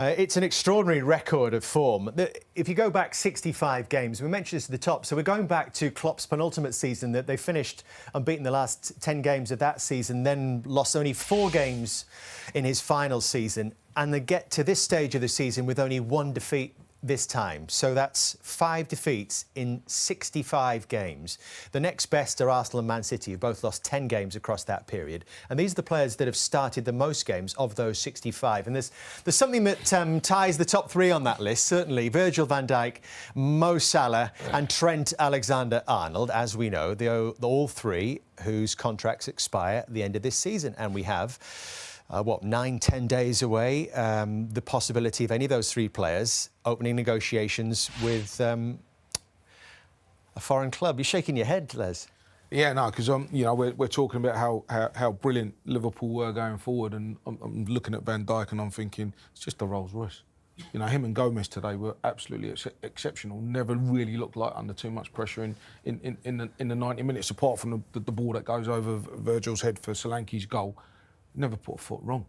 It's an extraordinary record of form. If you go back 65 games, we mentioned this at the top, so we're going back to Klopp's penultimate season, that they finished unbeaten the last 10 games of that season, then lost only 4 games in his final season, and they get to this stage of the season with only 1 defeat this time. So that's 5 defeats in 65 games. The next best are Arsenal and Man City, who've both lost 10 games across that period. And these are the players that have started the most games of those 65. And there's something that ties the top 3 on that list, certainly. Virgil van Dijk, Mo Salah and Trent Alexander Arnold, as we know, all 3 whose contracts expire at the end of this season. And we have 9-10 days away, the possibility of any of those 3 players opening negotiations with a foreign club. You're shaking your head, Les. Yeah, no, because we're talking about how brilliant Liverpool were going forward, and I'm looking at Van Dijk and I'm thinking it's just a Rolls Royce. Him and Gomez today were absolutely exceptional. Never really looked like under too much pressure in the 90 minutes, apart from the ball that goes over Virgil's head for Solanke's goal. Never put a foot wrong.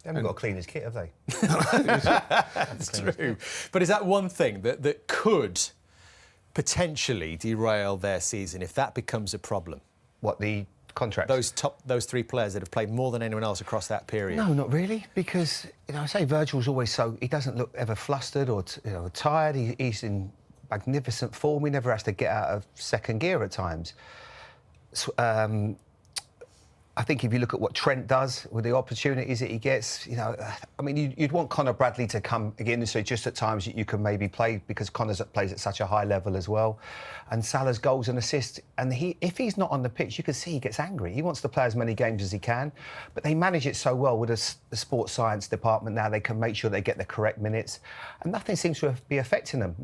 They haven't got a cleaner's kit, have they? That's true. But is that one thing that could potentially derail their season if that becomes a problem? What, the contract? Those 3 players that have played more than anyone else across that period. No, not really, because I say Virgil's always he doesn't look ever flustered or tired. He's in magnificent form. He never has to get out of second gear at times. I think if you look at what Trent does with the opportunities that he gets, you'd want Conor Bradley to come again, so just at times you can maybe play, because Conor plays at such a high level as well. And Salah's goals and assists, and if he's not on the pitch, you can see he gets angry. He wants to play as many games as he can, but they manage it so well with the sports science department now. They can make sure they get the correct minutes, and nothing seems to be affecting them.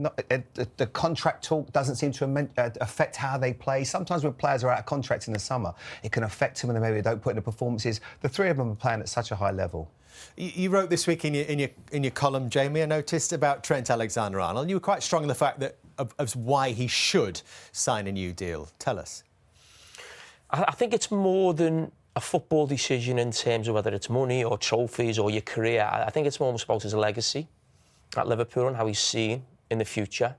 The contract talk doesn't seem to affect how they play. Sometimes when players are out of contract in the summer, it can affect them and maybe don't put in the performances. The 3 of them are playing at such a high level. You wrote this week in your column, Jamie, I noticed, about Trent Alexander Arnold. You were quite strong in the fact that of why he should sign a new deal. Tell us. I think it's more than a football decision in terms of whether it's money or trophies or your career. I think it's more about his legacy at Liverpool and how he's seen in the future.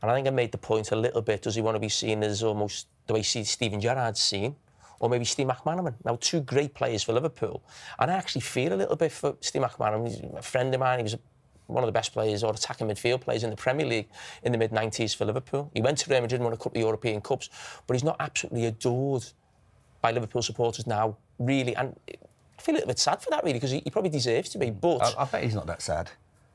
And I think I made the point a little bit, does he want to be seen as almost the way Steven Gerrard's seen? Or maybe Steve McManaman. Now, 2 great players for Liverpool. And I actually feel a little bit for Steve McManaman. He's a friend of mine. He was one of the best players or attacking midfield players in the Premier League in the mid-90s for Liverpool. He went to Real Madrid and won a couple of European Cups, but he's not absolutely adored by Liverpool supporters now, really. And I feel a little bit sad for that, really, because he probably deserves to be, but... I bet he's not that sad.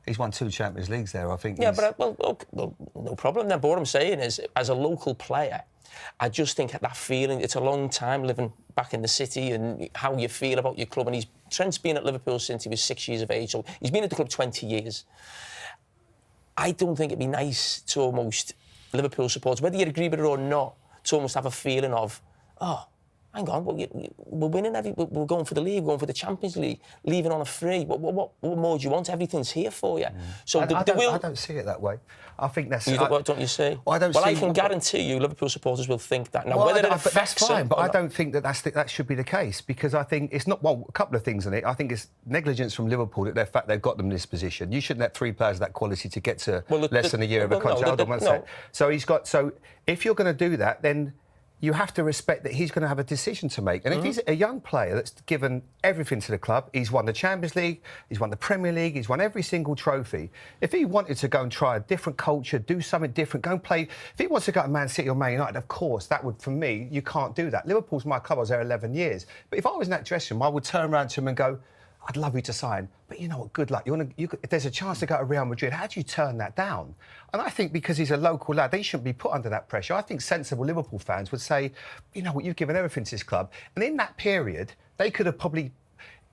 He's won 2 Champions Leagues there, I think. Yeah, but, no problem then. But what I'm saying is, as a local player, I just think that feeling, it's a long time living back in the city and how you feel about your club. And Trent's been at Liverpool since he was 6 years of age, so he's been at the club 20 years. I don't think it'd be nice to almost, Liverpool supporters, whether you agree with it or not, to almost have a feeling of, hang on, we're winning, we're going for the league, we're going for the Champions League, leaving on a free. What more do you want? Everything's here for you. So I don't see it that way. I think that's... Don't you see? I can guarantee you Liverpool supporters will think that. Now, whether it affects that's fine, but I don't think that should be the case, because I think it's not... Well, a couple of things in it. I think it's negligence from Liverpool that they've got them in this position. You shouldn't let 3 players of that quality to get to less than a year of a contract. So if you're going to do that, then... you have to respect that he's going to have a decision to make. And if he's a young player that's given everything to the club, he's won the Champions League, he's won the Premier League, he's won every single trophy. If he wanted to go and try a different culture, do something different, go and play... If he wants to go to Man City or Man United, of course, that would, for me, you can't do that. Liverpool's my club, I was there 11 years. But if I was in that dressing room, I would turn around to him and go, I'd love you to sign, but you know what, good luck. If there's a chance to go to Real Madrid, how do you turn that down? And I think because he's a local lad, they shouldn't be put under that pressure. I think sensible Liverpool fans would say, you know what, you've given everything to this club. And in that period, they could have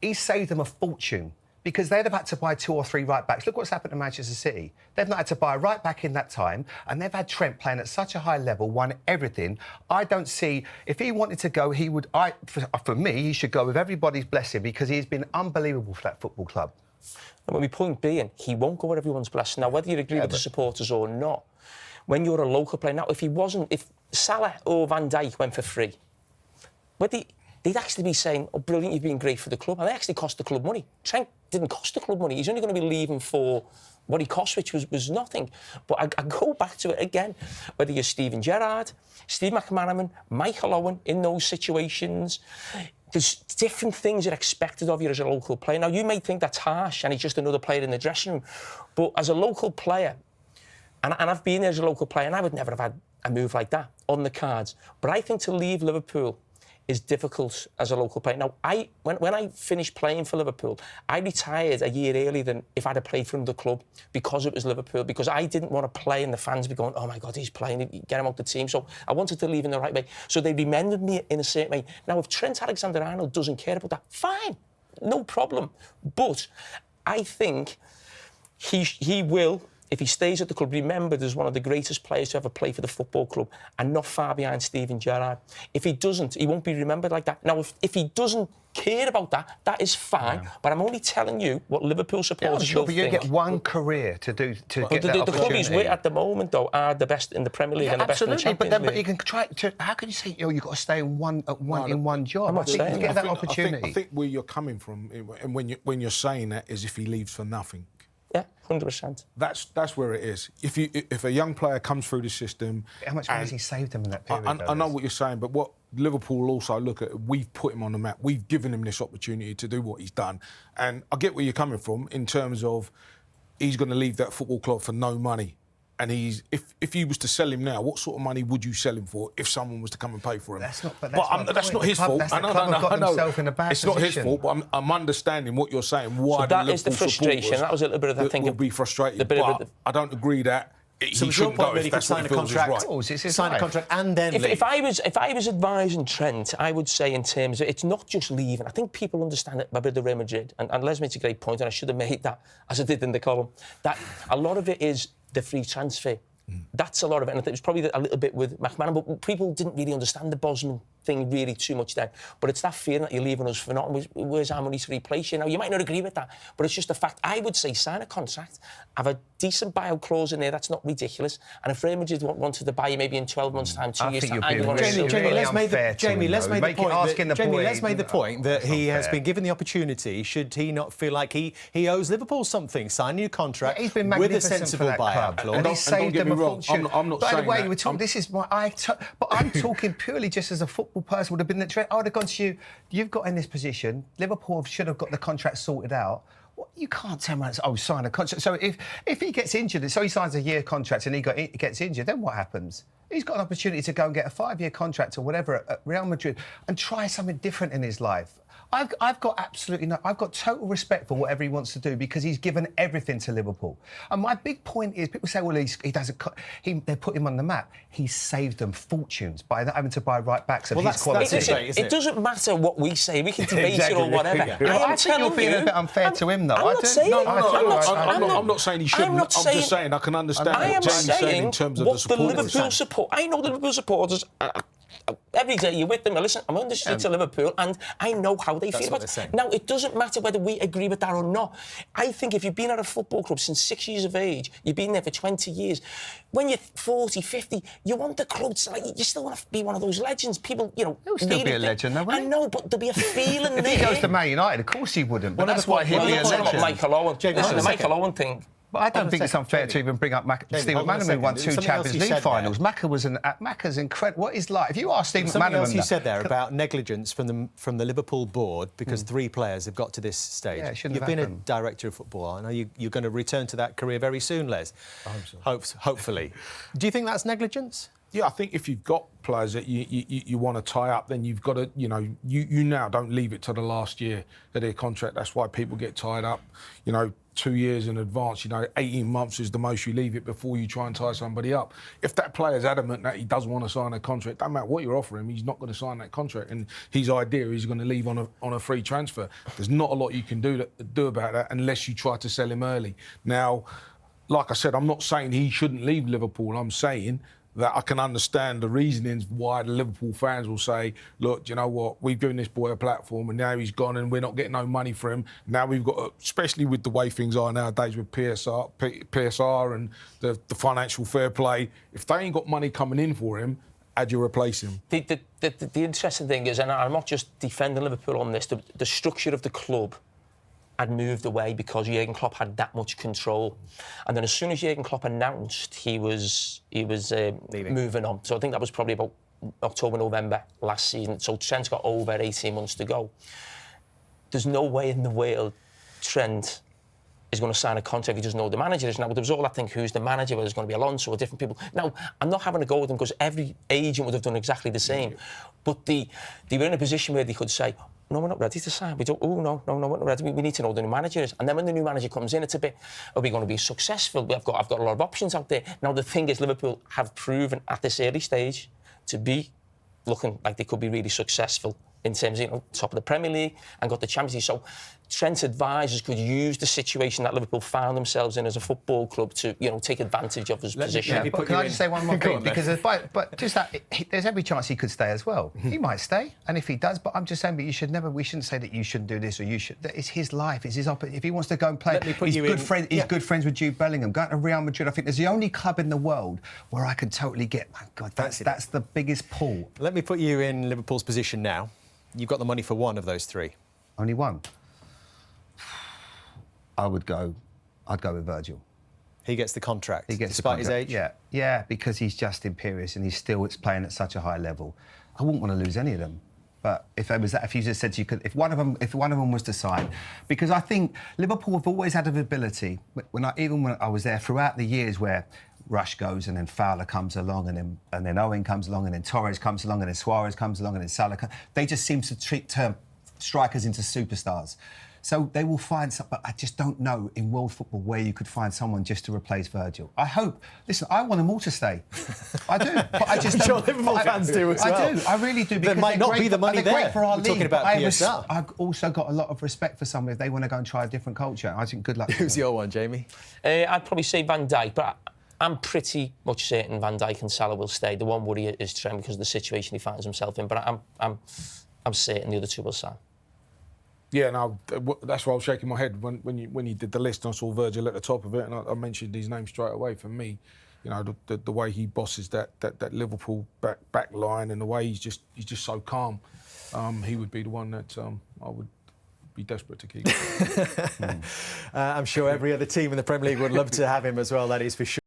he saved them a fortune, because they'd have had to buy 2 or 3 right-backs. Look what's happened to Manchester City. They've not had to buy a right-back in that time, and they've had Trent playing at such a high level, won everything. I don't see... If he wanted to go, he would... For me, he should go with everybody's blessing, because he's been unbelievable for that football club. And my point being, he won't go with everyone's blessing. Now, whether you agree with the supporters or not, when you're a local player... Now, if Salah or Van Dijk went for free, they'd actually be saying, oh, brilliant, you've been great for the club. And they actually cost the club money. Trent didn't cost the club money. He's only going to be leaving for what he cost, which was nothing. But I go back to it again. Whether you're Steven Gerrard, Steve McManaman, Michael Owen, in those situations, there's different things that are expected of you as a local player. Now, you may think that's harsh and he's just another player in the dressing room. But as a local player, and I've been there as a local player, and I would never have had a move like that on the cards. But I think to leave Liverpool is difficult as a local player. Now, when I finished playing for Liverpool, I retired a year earlier than if I'd have played for another club because it was Liverpool, because I didn't want to play and the fans be going, oh, my God, he's playing, get him out the team. So I wanted to leave in the right way. So they remembered me in a certain way. Now, if Trent Alexander Arnold doesn't care about that, fine, no problem. But I think he will, if he stays at the club, remembered as one of the greatest players to ever play for the football club and not far behind Steven Gerrard. If he doesn't, he won't be remembered like that. Now, if he doesn't care about that, that is fine. Yeah. But I'm only telling you what Liverpool supporters will think. You get one career to get that opportunity. The club he's with at the moment, though, are the best in the Premier League and the best in the Champions League. But you can try to... How can you say, you've got to stay in one job? I'm not saying you get that opportunity. I think where you're coming from, and when you're saying that, is if he leaves for nothing. Yeah, 100%. That's where it is. If a young player comes through the system... How much money has he saved them in that period? I know what you're saying, but what Liverpool also look at, we've put him on the map. We've given him this opportunity to do what he's done. And I get where you're coming from in terms of he's going to leave that football club for no money. And if you was to sell him now, what sort of money would you sell him for if someone was to come and pay for him? That's not his fault. I know. It's not his fault, but I'm understanding what you're saying. Why so that is the frustration. That was a little bit of the thing. Will be frustrated, but I don't agree that. So your point really could sign a contract, sign a contract and then leave. If I was advising Trent, I would say in terms of it's not just leaving. I think people understand it about the Real Madrid, and Les makes a great point, and I should have made that as I did in the column. That a lot of it is the free transfer. That's a lot of it, and I think it was probably a little bit with McManaman, but people didn't really understand the Bosman thing really too much then. But it's that feeling that you're leaving us for nothing. Where's our money to replace you? Now, you might not agree with that, but it's just a fact. I would say sign a contract, have a decent buyout clause in there that's not ridiculous, and if Real Madrid wanted to buy you maybe in 12 months' time, 2 years' time... Jamie, Les made the point that he has been given the opportunity. Should he not feel like he owes Liverpool something? Sign a new contract with a sensible buyout clause. And he saved them a fortune. I'm not saying that. By the way, we're talking, this is my... but I'm talking purely just as a football person would have been... I would have gone to you, you've got in this position, Liverpool should have got the contract sorted out. Well, you can't turn around and say, sign a contract. So if he gets injured, so he signs a year contract and he gets injured, then what happens? He's got an opportunity to go and get a 5-year contract or whatever at Real Madrid and try something different in his life. I've got total respect for whatever he wants to do because he's given everything to Liverpool. And my big point is, people say, well, they put him on the map. He saved them fortunes by not having to buy right backs of his quality. It doesn't matter what we say. We can debate it or whatever. I think you're being a bit unfair to him, though. I'm not saying he shouldn't. I'm just saying I can understand what Jamie's saying in terms of the support. I know the Liverpool supporters... Every day you're with them. Now, listen, I'm on the streets of Liverpool and I know how they feel about it. Now, it doesn't matter whether we agree with that or not. I think if you've been at a football club since 6 years of age, you've been there for 20 years, when you're 40, 50, you want the club to, you still want to be one of those legends. People, He'll still be a legend, though, won't he? I know, but there'll be a feeling there. If he goes to Man United, of course he wouldn't. But that's why he'll be a legend. Michael Owen. Listen, the Michael Owen thing... But I don't think it's unfair to even bring up Steve McManaman, who won 2 Champions League finals. Macca's incredible. What is like? If you ask Steve McManaman... Something else you said there about negligence from the Liverpool board because 3 players have got to this stage. Yeah, it shouldn't You've have been happened. a director of football. I know you're going to return to that career very soon, Les. I hope so. Hopefully. Do you think that's negligence? Yeah, I think if you've got players that you want to tie up, then you've got to, you now don't leave it to the last year of their contract. That's why people get tied up, 2 years in advance. 18 months is the most you leave it before you try and tie somebody up. If that player's adamant that he doesn't want to sign a contract, doesn't matter what you're offering him, he's not going to sign that contract. And his idea is he's going to leave on a free transfer. There's not a lot you can do about that unless you try to sell him early. Now, like I said, I'm not saying he shouldn't leave Liverpool. I'm saying that I can understand the reasonings why the Liverpool fans will say, look, do you know what, we've given this boy a platform and now he's gone and we're not getting no money for him. Now we've got, especially with the way things are nowadays with PSR and the financial fair play, if they ain't got money coming in for him Had you replace him? The interesting thing is, and I'm not just defending Liverpool on this, the structure of the club had moved away because Jurgen Klopp had that much control. And then as soon as Jurgen Klopp announced he was moving on, so I think that was probably about October, November last season. So Trent's got over 18 months to go. There's no way in the world Trent is going to sign a contract if he doesn't know who the manager is. Now, there was all that thing, who's the manager, whether it's going to be Alonso or different people. Now, I'm not having a go with them because every agent would have done exactly the same. But they were in a position where they could say, no, we're not ready to sign. We don't. Oh, no, we're not ready. We need to know who the new manager is. And then when the new manager comes in, it's a bit, are we going to be successful? I've got a lot of options out there. Now, the thing is, Liverpool have proven at this early stage to be looking like they could be really successful in terms of, top of the Premier League and got the Champions League. So Trent's advisors could use the situation that Liverpool found themselves in as a football club to, take advantage of his position. Yeah, can I just say one more thing? Because there's every chance he could stay as well. He might stay, and if he does, but I'm just saying, but we shouldn't say that you shouldn't do this or you should. It's his life. It's his if he wants to go and play. He's good friends with Jude Bellingham. Going to Real Madrid, I think there's the only club in the world where I can totally get. My God, that's the biggest pull. Let me put you in Liverpool's position now. You've got the money for one of those three. Only one. I'd go with Virgil. He gets the contract. He gets despite his age. Yeah, because he's just imperious and he's playing at such a high level. I wouldn't want to lose any of them. But if you just said if one of them was to sign, because I think Liverpool have always had an ability. When I was there throughout the years where Rush goes and then Fowler comes along and then Owen comes along and then Torres comes along and then Suarez comes along and then Salah. They just seem to turn strikers into superstars. So they will find some, but I just don't know in world football where you could find someone just to replace Virgil. I hope. Listen, I want them all to stay. I do, but I just I'm sure Liverpool fans do as well. I do. I really do. There might not be the money there. Great for our We're league, talking about PSL. I've also got a lot of respect for someone if they want to go and try a different culture. I think good luck. Who's your one, Jamie? I'd probably say Van Dijk, but I'm pretty much certain Van Dijk and Salah will stay. The one worry is Trent because of the situation he finds himself in. But I'm certain the other two will sign. Yeah, no, that's why I was shaking my head when you did the list and I saw Virgil at the top of it, and I mentioned his name straight away. For me, the way he bosses that Liverpool back line and the way he's just so calm, he would be the one that I would be desperate to keep. I'm sure every other team in the Premier League would love to have him as well. That is for sure.